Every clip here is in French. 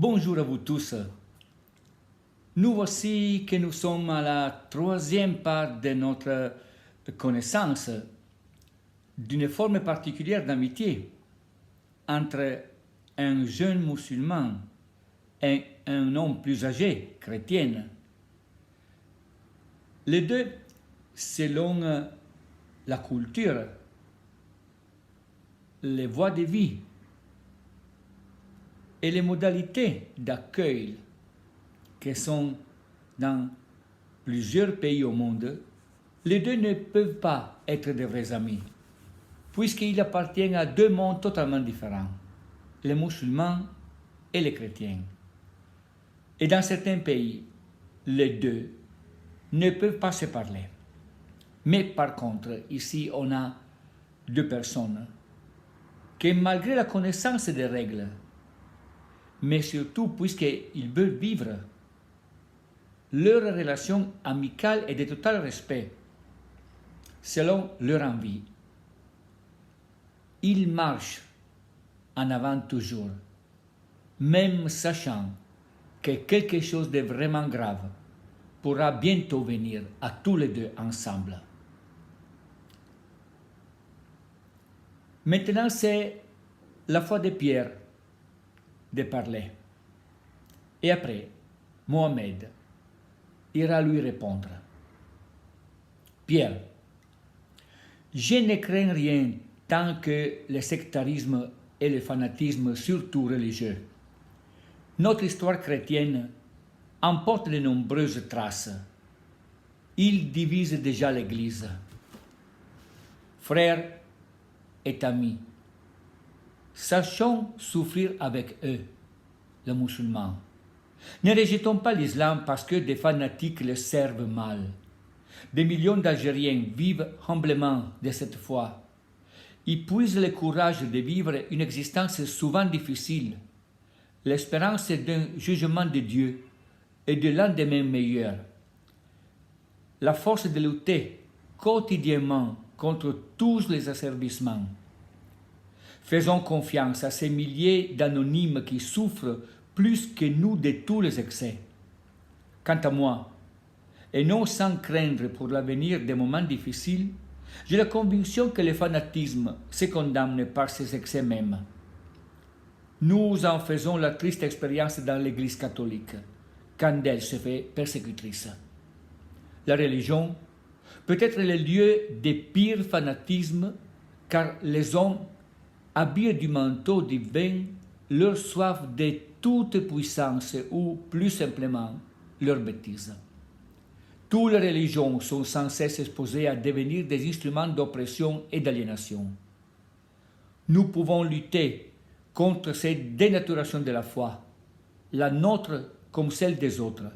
Bonjour à vous tous. Nous voici que nous sommes à la troisième part de notre connaissance d'une forme particulière d'amitié entre un jeune musulman et un homme plus âgé, chrétien. Les deux, selon la culture, les voies de vie et les modalités d'accueil qui sont dans plusieurs pays au monde, les deux ne peuvent pas être de vrais amis, puisqu'ils appartiennent à deux mondes totalement différents, les musulmans et les chrétiens. Et dans certains pays, les deux ne peuvent pas se parler. Mais par contre, ici, on a deux personnes qui, malgré la connaissance des règles, mais surtout puisqu'ils veulent vivre leur relation amicale et de total respect, selon leur envie, ils marchent en avant toujours, même sachant que quelque chose de vraiment grave pourra bientôt venir à tous les deux ensemble. Maintenant, c'est la foi de Pierre de parler. Et après, Mohamed ira lui répondre. Pierre, je ne crains rien tant que le sectarisme et le fanatisme, surtout religieux. Notre histoire chrétienne emporte de nombreuses traces. Il divise déjà l'Église. Frères et amis, sachons souffrir avec eux, les musulmans. Ne rejetons pas l'islam parce que des fanatiques le servent mal. Des millions d'Algériens vivent humblement de cette foi. Ils puisent le courage de vivre une existence souvent difficile, l'espérance d'un jugement de Dieu et de lendemain meilleur. La force de lutter quotidiennement contre tous les asservissements. Faisons confiance à ces milliers d'anonymes qui souffrent plus que nous de tous les excès. Quant à moi, et non sans craindre pour l'avenir des moments difficiles, j'ai la conviction que le fanatisme se condamne par ses excès mêmes. Nous en faisons la triste expérience dans l'Église catholique, quand elle se fait persécutrice. La religion peut être le lieu des pires fanatismes, car les hommes habillés du manteau divin leur soif de toute puissance ou, plus simplement, leur bêtise. Toutes les religions sont sans cesse exposées à devenir des instruments d'oppression et d'aliénation. Nous pouvons lutter contre cette dénaturation de la foi, la nôtre comme celle des autres,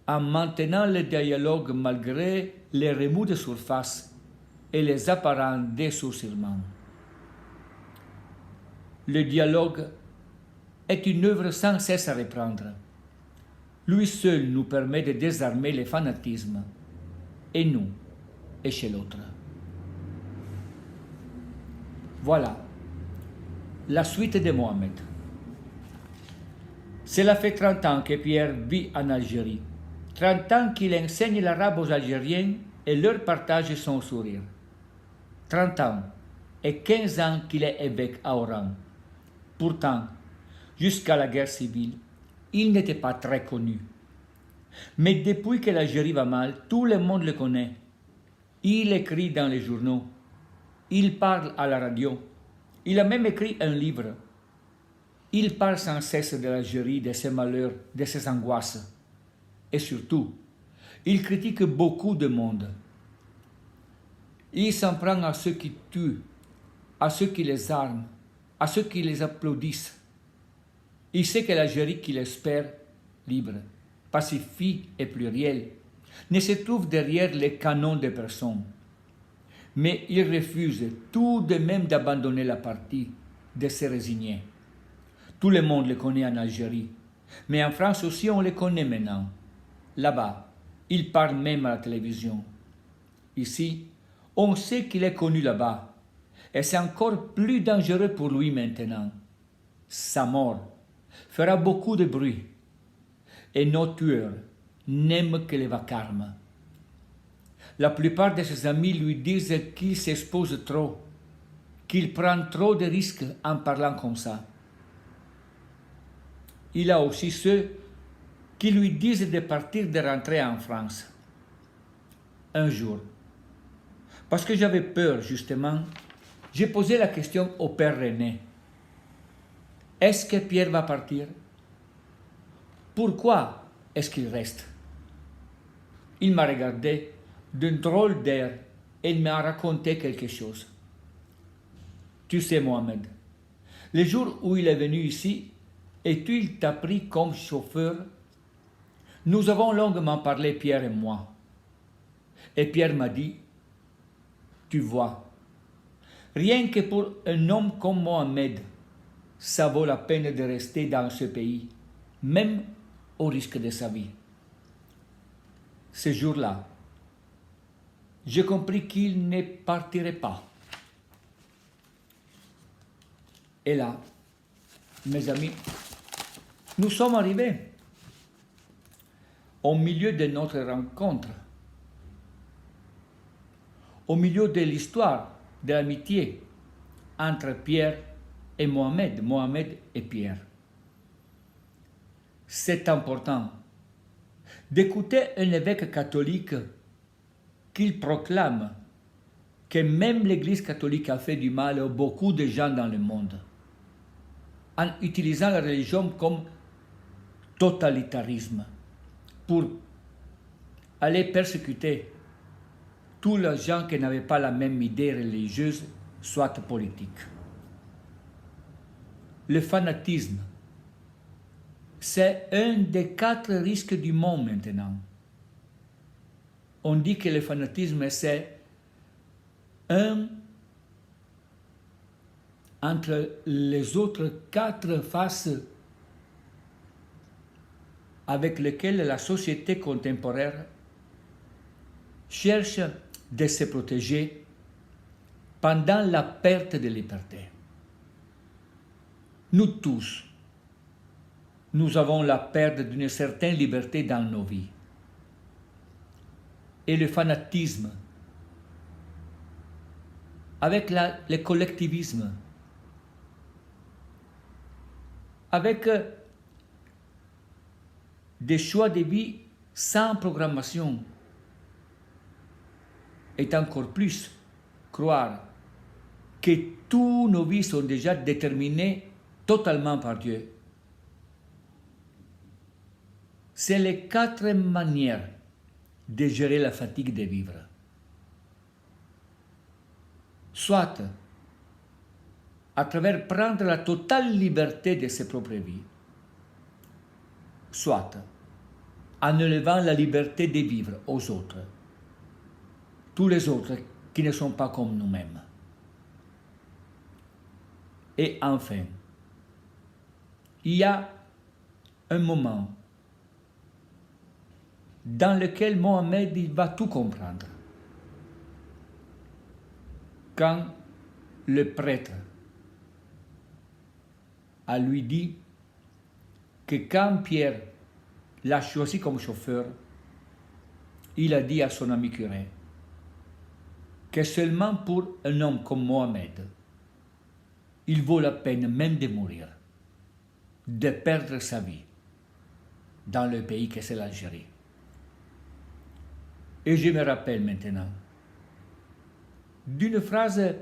en maintenant le dialogue malgré les remous de surface et les apparents dessourcillements. Le dialogue est une œuvre sans cesse à reprendre. Lui seul nous permet de désarmer les fanatismes, et nous, et chez l'autre. Voilà la suite de Mohamed. Cela fait 30 ans que Pierre vit en Algérie. 30 ans qu'il enseigne l'arabe aux Algériens et leur partage son sourire. 30 ans et 15 ans qu'il est évêque à Oran. Pourtant, jusqu'à la guerre civile, il n'était pas très connu. Mais depuis que l'Algérie va mal, tout le monde le connaît. Il écrit dans les journaux. Il parle à la radio. Il a même écrit un livre. Il parle sans cesse de l'Algérie, de ses malheurs, de ses angoisses. Et surtout, il critique beaucoup de monde. Il s'en prend à ceux qui tuent, à ceux qui les arment, à ceux qui les applaudissent. Il sait que l'Algérie qu'il espère, libre, pacifique et plurielle, ne se trouve derrière les canons des personnes. Mais il refuse tout de même d'abandonner la partie, de se résigner. Tout le monde le connaît en Algérie, mais en France aussi on le connaît maintenant. Là-bas, il parle même à la télévision. Ici, on sait qu'il est connu là-bas, et c'est encore plus dangereux pour lui maintenant. Sa mort fera beaucoup de bruit, et nos tueurs n'aiment que les vacarmes. La plupart de ses amis lui disent qu'il s'expose trop, qu'il prend trop de risques en parlant comme ça. Il a aussi ceux qui lui disent de partir, de rentrer en France. Un jour, parce que j'avais peur justement, j'ai posé la question au père René. Est-ce que Pierre va partir? Pourquoi est-ce qu'il reste? Il m'a regardé d'un drôle d'air et il m'a raconté quelque chose. Tu sais, Mohamed, le jour où il est venu ici et il t'a pris comme chauffeur, nous avons longuement parlé, Pierre et moi. Et Pierre m'a dit, tu vois, rien que pour un homme comme Mohamed, ça vaut la peine de rester dans ce pays, même au risque de sa vie. Ce jour-là, j'ai compris qu'il ne partirait pas. Et là, mes amis, nous sommes arrivés au milieu de notre rencontre, au milieu de l'histoire de l'amitié entre Pierre et Mohamed, Mohamed et Pierre. C'est important d'écouter un évêque catholique qu'il proclame que même l'Église catholique a fait du mal à beaucoup de gens dans le monde, en utilisant la religion comme totalitarisme pour aller persécuter tous les gens qui n'avaient pas la même idée religieuse, soit politique. Le fanatisme, c'est un des 4 risques du monde maintenant. On dit que le fanatisme, c'est un entre les autres 4 faces avec lesquelles la société contemporaine cherche de se protéger pendant la perte de liberté. Nous tous, nous avons la perte d'une certaine liberté dans nos vies. Et le fanatisme, avec le collectivisme, avec des choix de vie sans programmation, et encore plus croire que tous nos vies sont déjà déterminées totalement par Dieu. C'est les 4 manières de gérer la fatigue de vivre. Soit à travers prendre la totale liberté de ses propres vies, soit en élevant la liberté de vivre aux autres, tous les autres qui ne sont pas comme nous-mêmes. Et enfin, il y a un moment dans lequel Mohamed il va tout comprendre. Quand le prêtre a lui dit que quand Pierre l'a choisi comme chauffeur, il a dit à son ami curé que seulement pour un homme comme Mohamed, il vaut la peine même de mourir, de perdre sa vie dans le pays que c'est l'Algérie. Et je me rappelle maintenant d'une phrase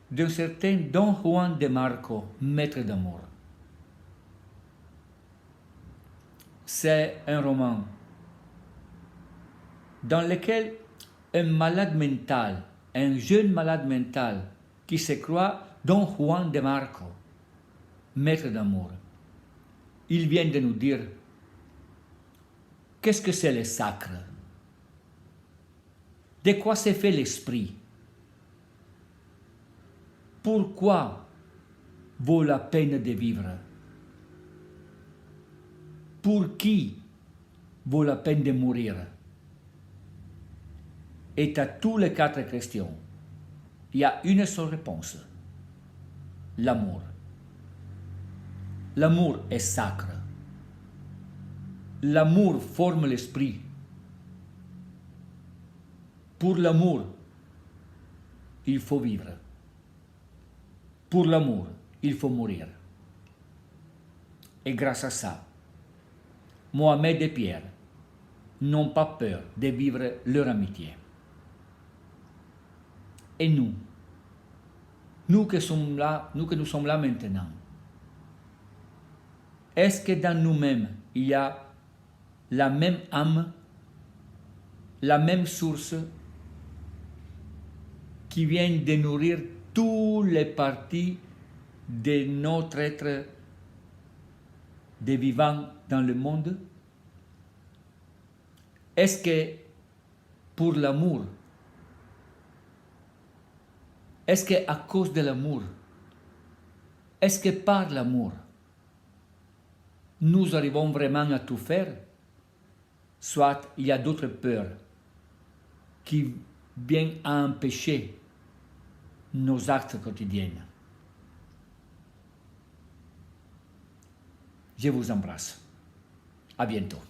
d'un certain Don Juan de Marco, maître d'amour. C'est un roman dans lequel un malade mental, un jeune malade mental qui se croit Don Juan de Marco, maître d'amour, il vient de nous dire qu'est-ce que c'est le sacre, de quoi s'est fait l'esprit, pourquoi vaut la peine de vivre, pour qui vaut la peine de mourir. Et à tous les 4 questions, il y a une seule réponse, l'amour. L'amour est sacré. L'amour forme l'esprit. Pour l'amour, il faut vivre. Pour l'amour, il faut mourir. Et grâce à ça, Mohamed et Pierre n'ont pas peur de vivre leur amitié. Et nous que nous sommes là maintenant, est-ce que dans nous-mêmes, il y a la même âme, la même source qui vient de nourrir toutes les parties de notre être de vivants dans le monde? Est-ce que pour l'amour, est-ce qu'à cause de l'amour, est-ce que par l'amour, nous arrivons vraiment à tout faire? Soit il y a d'autres peurs qui viennent à empêcher nos actes quotidiens. Je vous embrasse. À bientôt.